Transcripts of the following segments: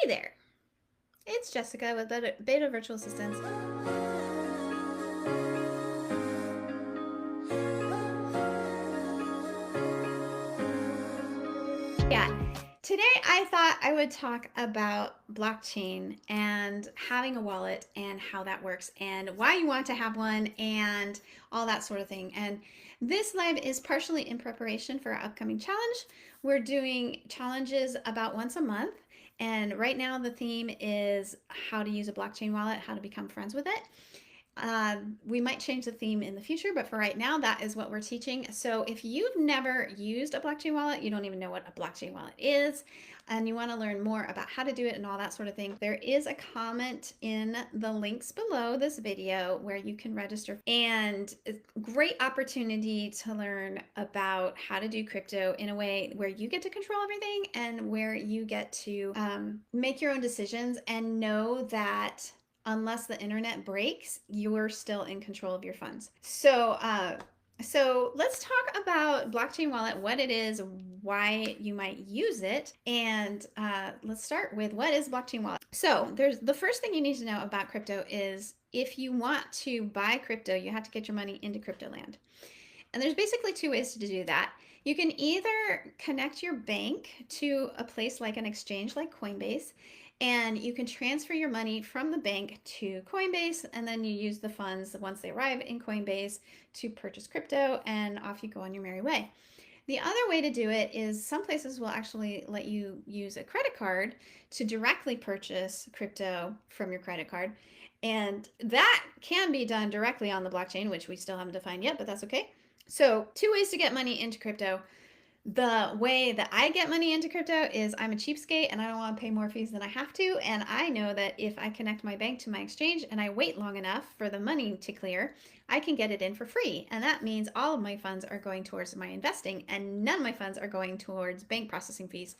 Hey there, it's Jessica with Beta Virtual Assistants. Yeah, today I thought I would talk about blockchain and having a wallet and how that works and why you want to have one and all that sort of thing. And this live is partially in preparation for our upcoming challenge. We're doing challenges about once a month. And right now the theme is how to use a blockchain wallet, how to become friends with it. We might change the theme in the future, but for right now, that is what we're teaching. So if you've never used a blockchain wallet, you don't even know what a blockchain wallet is, and you want to learn more about how to do it and all that sort of thing, there is a comment in the links below this video where you can register. And it's a great opportunity to learn about how to do crypto in a way where you get to control everything and where you get to make your own decisions and know that unless the internet breaks, you're still in control of your funds. So let's talk about blockchain wallet, what it is, why you might use it, and let's start with what is blockchain wallet. So there's the first thing you need to know about crypto is if you want to buy crypto, you have to get your money into crypto land. And there's basically two ways to do that. You can either connect your bank to a place like an exchange like Coinbase, and you can transfer your money from the bank to Coinbase, and then you use the funds once they arrive in Coinbase to purchase crypto, and off you go on your merry way. The other way to do it is some places will actually let you use a credit card to directly purchase crypto from your credit card. And that can be done directly on the blockchain, which we still haven't defined yet, but that's okay. So, two ways to get money into crypto. The way that I get money into crypto is I'm a cheapskate and I don't want to pay more fees than I have to. And I know that if I connect my bank to my exchange and I wait long enough for the money to clear, I can get it in for free. And that means all of my funds are going towards my investing and none of my funds are going towards bank processing fees.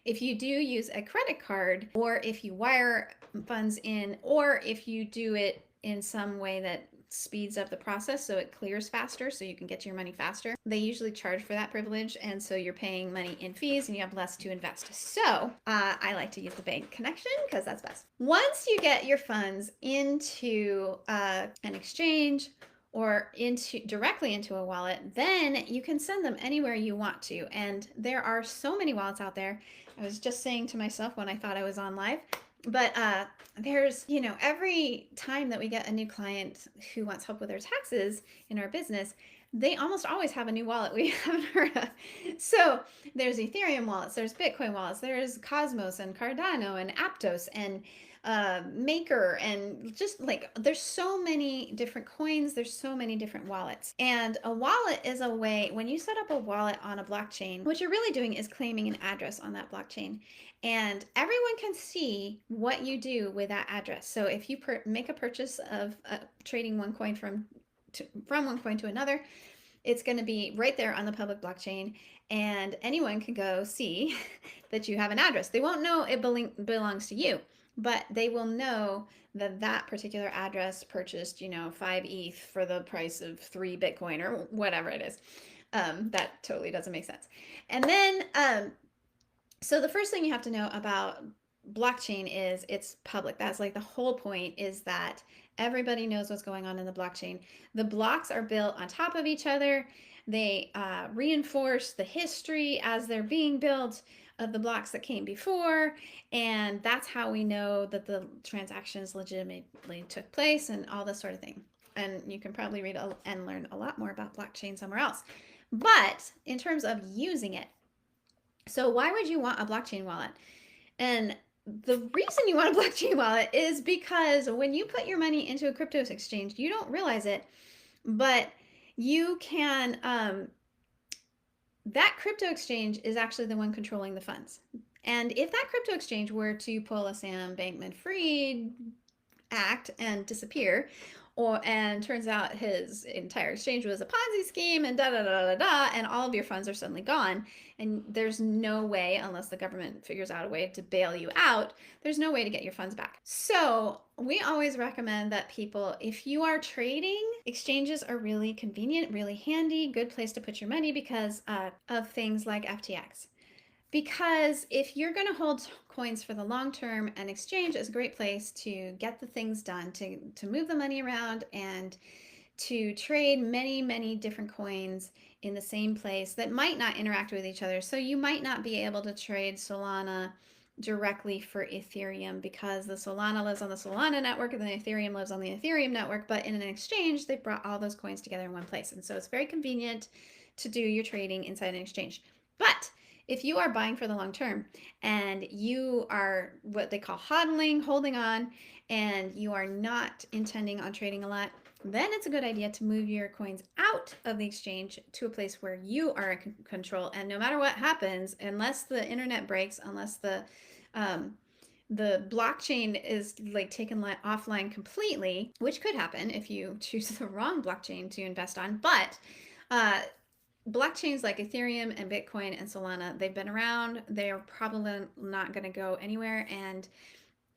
If you do use a credit card, or if you wire funds in, or if you do it in some way that speeds up the process so it clears faster so you can get your money faster, they usually charge for that privilege, and so you're paying money in fees and you have less to invest. So I like to use the bank connection because that's best. Once you get your funds into an exchange or directly into a wallet, then you can send them anywhere you want to. And there are so many wallets out there. I was just saying to myself when I thought I was on live, but there's, every time that we get a new client who wants help with their taxes in our business, they almost always have a new wallet we haven't heard of. So there's Ethereum wallets, there's Bitcoin wallets, there's Cosmos and Cardano and Aptos and Maker, and just like there's so many different coins, there's so many different wallets. And a wallet is a way, when you set up a wallet on a blockchain, what you're really doing is claiming an address on that blockchain, and everyone can see what you do with that address. So if you make a purchase of trading one coin from one coin to another, it's going to be right there on the public blockchain, and anyone can go see that you have an address. They won't know it belongs to you, but they will know that that particular address purchased, 5 ETH for the price of 3 Bitcoin or whatever it is. That totally doesn't make sense. And then, so the first thing you have to know about blockchain is it's public. That's like the whole point, is that everybody knows what's going on in the blockchain. The blocks are built on top of each other. They reinforce the history as they're being built of the blocks that came before, and that's how we know that the transactions legitimately took place and all this sort of thing. And you can probably read and learn a lot more about blockchain somewhere else. But in terms of using it, so why would you want a blockchain wallet? And the reason you want a blockchain wallet is because when you put your money into a crypto exchange, you don't realize it, but you can, that crypto exchange is actually the one controlling the funds. And if that crypto exchange were to pull a Sam Bankman-Fried act and disappear, and turns out his entire exchange was a Ponzi scheme and da da da da da, and all of your funds are suddenly gone, and there's no way, unless the government figures out a way to bail you out, there's no way to get your funds back. So we always recommend that people, if you are trading, exchanges are really convenient, really handy, good place to put your money because of things like FTX. Because if you're going to hold coins for the long term, an exchange is a great place to get the things done, to move the money around and to trade many, many different coins in the same place that might not interact with each other. So you might not be able to trade Solana directly for Ethereum because the Solana lives on the Solana network and the Ethereum lives on the Ethereum network. But in an exchange, they brought all those coins together in one place. And so it's very convenient to do your trading inside an exchange. But if you are buying for the long term and you are what they call hodling, holding on, and you are not intending on trading a lot, then it's a good idea to move your coins out of the exchange to a place where you are in control. And no matter what happens, unless the internet breaks, unless um, the blockchain is like taken offline completely, which could happen if you choose the wrong blockchain to invest on. But blockchains like Ethereum and Bitcoin and Solana, they've been around. They're probably not going to go anywhere. And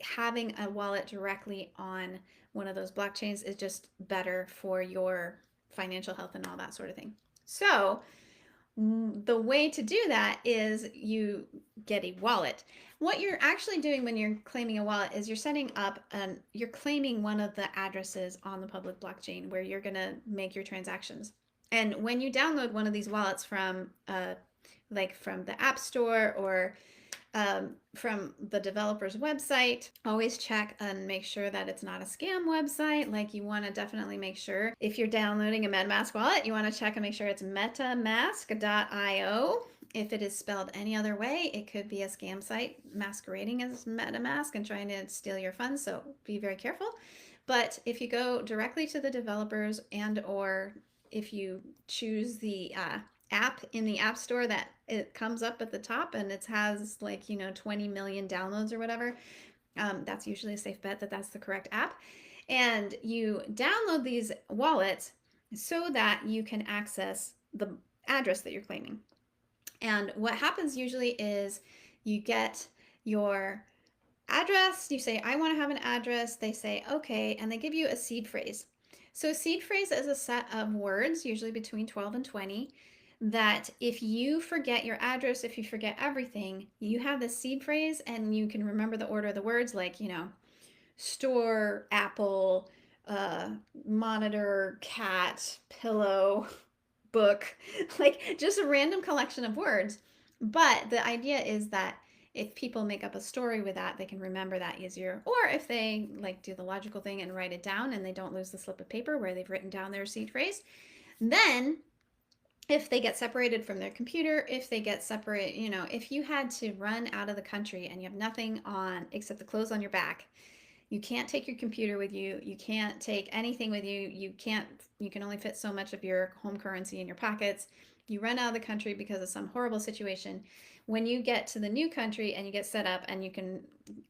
having a wallet directly on one of those blockchains is just better for your financial health and all that sort of thing. So the way to do that is you get a wallet. What you're actually doing when you're claiming a wallet is you're setting up and you're claiming one of the addresses on the public blockchain where you're going to make your transactions. And when you download one of these wallets from from the App Store or from the developer's website, always check and make sure that it's not a scam website. Like, you want to definitely make sure if you're downloading a MetaMask wallet, you want to check and make sure it's metamask.io. If it is spelled any other way, it could be a scam site masquerading as MetaMask and trying to steal your funds, so be very careful. But if you go directly to the developers and or if you choose the app in the App Store that it comes up at the top and it has 20 million downloads or whatever, that's usually a safe bet that that's the correct app. And you download these wallets so that you can access the address that you're claiming. And what happens usually is you get your address, you say, I want to have an address. They say, okay, and they give you a seed phrase. So a seed phrase is a set of words, usually between 12 and 20, that if you forget your address, if you forget everything, you have this seed phrase and you can remember the order of the words, like, store, apple, monitor, cat, pillow, book, like just a random collection of words. But the idea is that if people make up a story with that, they can remember that easier. Or if they do the logical thing and write it down and they don't lose the slip of paper where they've written down their seed phrase, then if they get separated from their computer, if they get separate, if you had to run out of the country and you have nothing on except the clothes on your back, you can't take your computer with you. You can't take anything with you. You can only fit so much of your home currency in your pockets. You run out of the country because of some horrible situation. When you get to the new country and you get set up and you can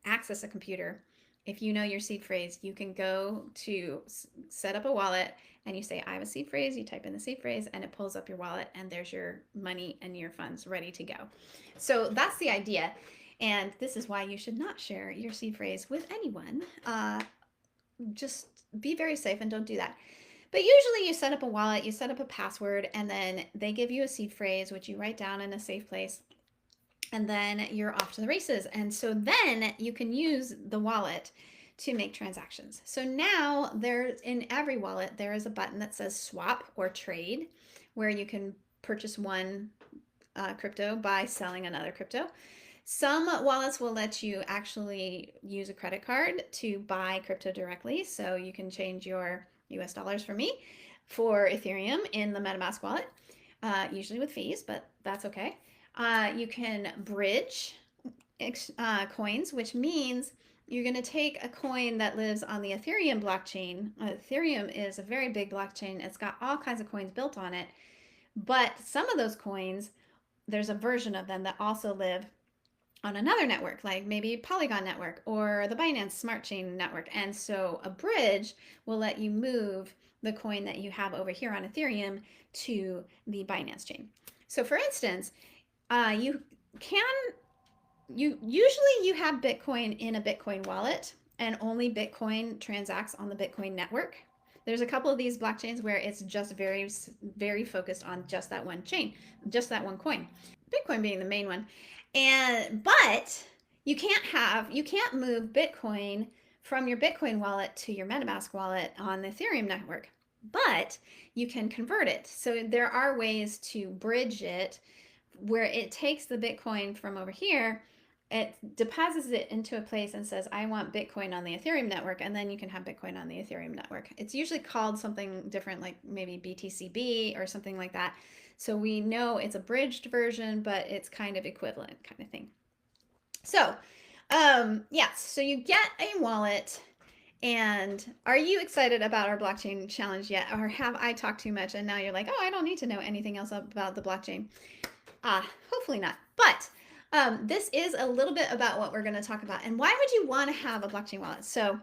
access a computer, if you know your seed phrase, you can go to set up a wallet and you say, I have a seed phrase. You type in the seed phrase and it pulls up your wallet and there's your money and your funds ready to go. So that's the idea. And this is why you should not share your seed phrase with anyone. Just be very safe and don't do that. But usually you set up a wallet, you set up a password, and then they give you a seed phrase, which you write down in a safe place. And then you're off to the races. And so then you can use the wallet to make transactions. So now there's in every wallet, there is a button that says swap or trade, where you can purchase one crypto by selling another crypto. Some wallets will let you actually use a credit card to buy crypto directly. So you can change your US dollars for me for Ethereum in the MetaMask wallet, usually with fees, but that's okay. You can bridge coins, which means you're going to take a coin that lives on the Ethereum blockchain. Ethereum is a very big blockchain. It's got all kinds of coins built on it. But some of those coins, there's a version of them that also live on another network, like maybe Polygon network or the Binance Smart Chain network. And so a bridge will let you move the coin that you have over here on Ethereum to the Binance chain. So for instance, you usually have Bitcoin in a Bitcoin wallet and only Bitcoin transacts on the Bitcoin network. There's a couple of these blockchains where it's just very, very focused on just that one chain, just that one coin, Bitcoin being the main one. But you can't move Bitcoin from your Bitcoin wallet to your MetaMask wallet on the Ethereum network. But you can convert it. So there are ways to bridge it where it takes the Bitcoin from over here, it deposits it into a place and says, I want Bitcoin on the Ethereum network, and then you can have Bitcoin on the Ethereum network. It's usually called something different, like maybe BTCB or something like that. So we know it's a bridged version, but it's kind of equivalent kind of thing. So, yes, so you get a wallet. And are you excited about our blockchain challenge yet? Or have I talked too much and now you're like, oh, I don't need to know anything else about the blockchain? Hopefully not. But this is a little bit about what we're going to talk about. And why would you want to have a blockchain wallet? So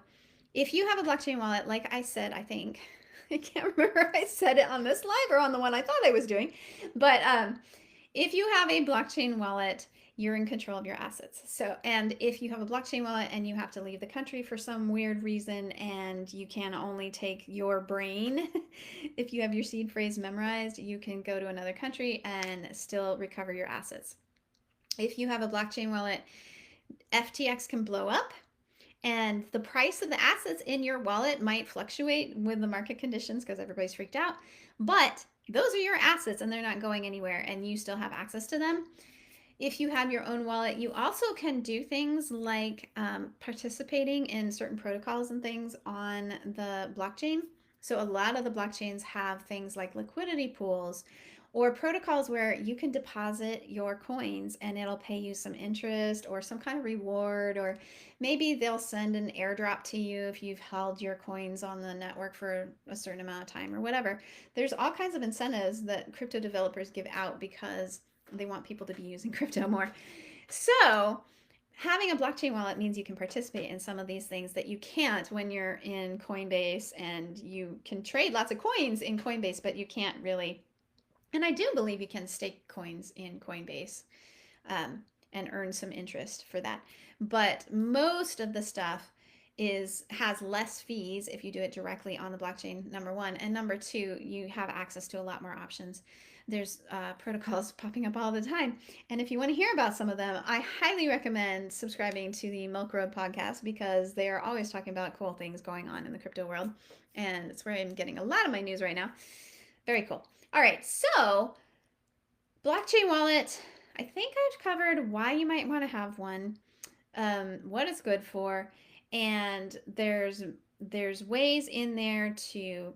if you have a blockchain wallet, like I said, I think, I can't remember if I said it on this live or on the one I thought I was doing, but if you have a blockchain wallet, you're in control of your assets. So, and if you have a blockchain wallet and you have to leave the country for some weird reason and you can only take your brain, if you have your seed phrase memorized, you can go to another country and still recover your assets. If you have a blockchain wallet, FTX can blow up and the price of the assets in your wallet might fluctuate with the market conditions because everybody's freaked out. But those are your assets and they're not going anywhere and you still have access to them. If you have your own wallet, you also can do things like participating in certain protocols and things on the blockchain. So a lot of the blockchains have things like liquidity pools or protocols where you can deposit your coins and it'll pay you some interest or some kind of reward, or maybe they'll send an airdrop to you if you've held your coins on the network for a certain amount of time or whatever. There's all kinds of incentives that crypto developers give out because they want people to be using crypto more. So having a blockchain wallet means you can participate in some of these things that you can't when you're in Coinbase, and you can trade lots of coins in Coinbase, but you can't really. And I do believe you can stake coins in Coinbase and earn some interest for that. But most of the stuff has less fees if you do it directly on the blockchain, number one. And number two, you have access to a lot more options. There's protocols popping up all the time. And if you want to hear about some of them, I highly recommend subscribing to the Milk Road podcast because they are always talking about cool things going on in the crypto world. And it's where I'm getting a lot of my news right now. Very cool. All right, so blockchain wallet. I think I've covered why you might want to have one, what it's good for, and there's ways in there to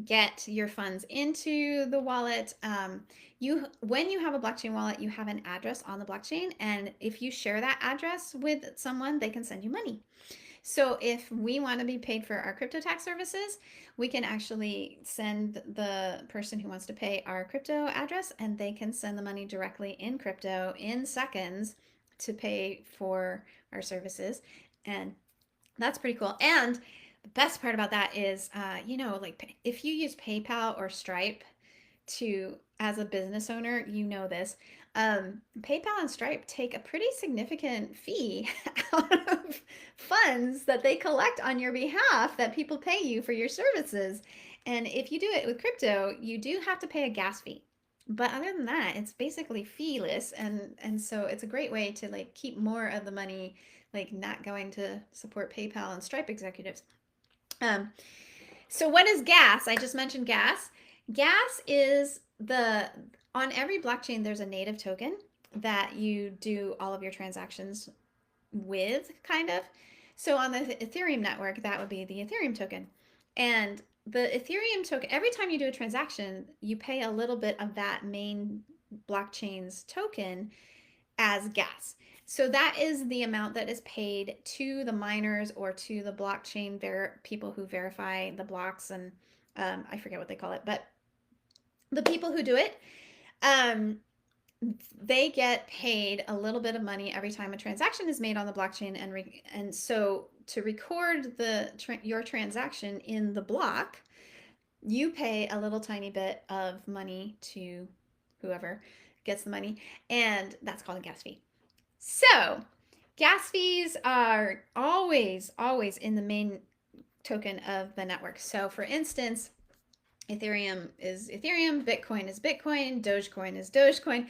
get your funds into the wallet. When you have a blockchain wallet, you have an address on the blockchain, and if you share that address with someone, they can send you money. So if we want to be paid for our crypto tax services, we can actually send the person who wants to pay our crypto address, and they can send the money directly in crypto in seconds to pay for our services. And that's pretty cool. And the best part about that is, like if you use PayPal or Stripe as a business owner, you know this. PayPal and Stripe take a pretty significant fee out of funds that they collect on your behalf that people pay you for your services. And if you do it with crypto, you do have to pay a gas fee. But other than that, it's basically feeless, and so it's a great way to like keep more of the money like not going to support PayPal and Stripe executives. So what is gas? I just mentioned gas. Gas is on every blockchain, there's a native token that you do all of your transactions with, kind of. So on the Ethereum network, that would be the Ethereum token. And the Ethereum token, every time you do a transaction, you pay a little bit of that main blockchain's token as gas. So that is the amount that is paid to the miners or to the blockchain people who verify the blocks, and I forget what they call it, but the people who do it, they get paid a little bit of money every time a transaction is made on the blockchain, and so to record your transaction in the block, you pay a little tiny bit of money to whoever gets the money, and that's called a gas fee. So gas fees are always in the main token of the network. So for instance, Ethereum is Ethereum, Bitcoin is Bitcoin, Dogecoin is Dogecoin.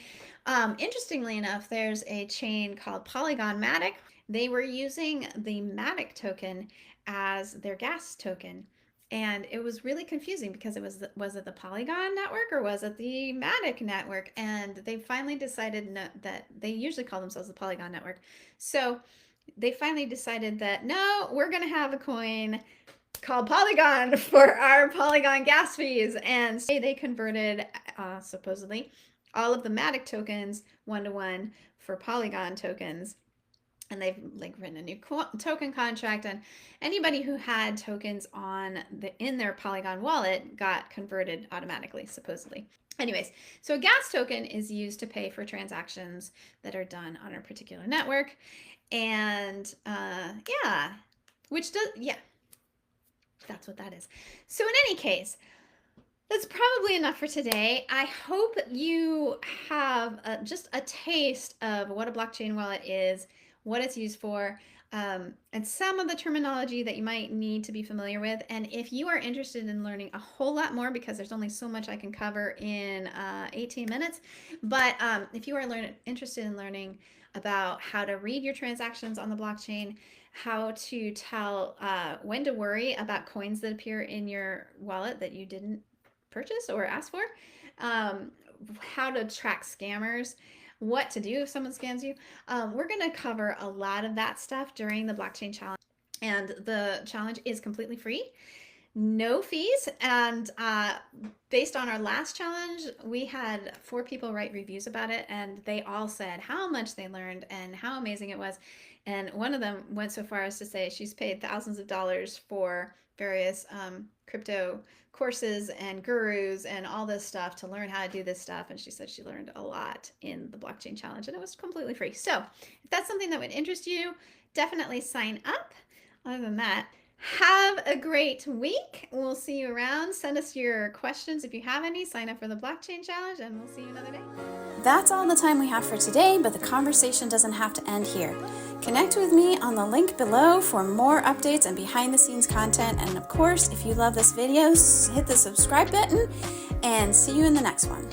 Interestingly enough, there's a chain called Polygon Matic. They were using the Matic token as their gas token. And it was really confusing because it was it the Polygon network or was it the Matic network? And they finally decided that they usually call themselves the Polygon network. So they finally decided that no, we're going to have a coin called Polygon for our Polygon gas fees. And so they converted supposedly all of the Matic tokens 1-to-1 for Polygon tokens. And they've like written a new token contract, and anybody who had tokens in their Polygon wallet got converted automatically, supposedly. Anyways, so a gas token is used to pay for transactions that are done on a particular network, and yeah, that's what that is. So in any case, that's probably enough for today. I hope you have just a taste of what a blockchain wallet is, what it's used for, and some of the terminology that you might need to be familiar with. And if you are interested in learning a whole lot more, because there's only so much I can cover in 18 minutes, but if you are interested in learning about how to read your transactions on the blockchain, how to tell when to worry about coins that appear in your wallet that you didn't purchase or ask for, how to track scammers, what to do if someone scams you. We're going to cover a lot of that stuff during the blockchain challenge. And the challenge is completely free, no fees. And based on our last challenge, we had 4 people write reviews about it, and they all said how much they learned and how amazing it was. And one of them went so far as to say she's paid thousands of dollars for various crypto courses and gurus and all this stuff to learn how to do this stuff. And she said she learned a lot in the blockchain challenge, and it was completely free. So if that's something that would interest you, definitely sign up. Other than that, have a great week. We'll see you around. Send us your questions if you have any. Sign up for the blockchain challenge, and we'll see you another day. That's all the time we have for today, but the conversation doesn't have to end here. Connect with me on the link below for more updates and behind the scenes content. And of course, if you love this video, hit the subscribe button, and see you in the next one.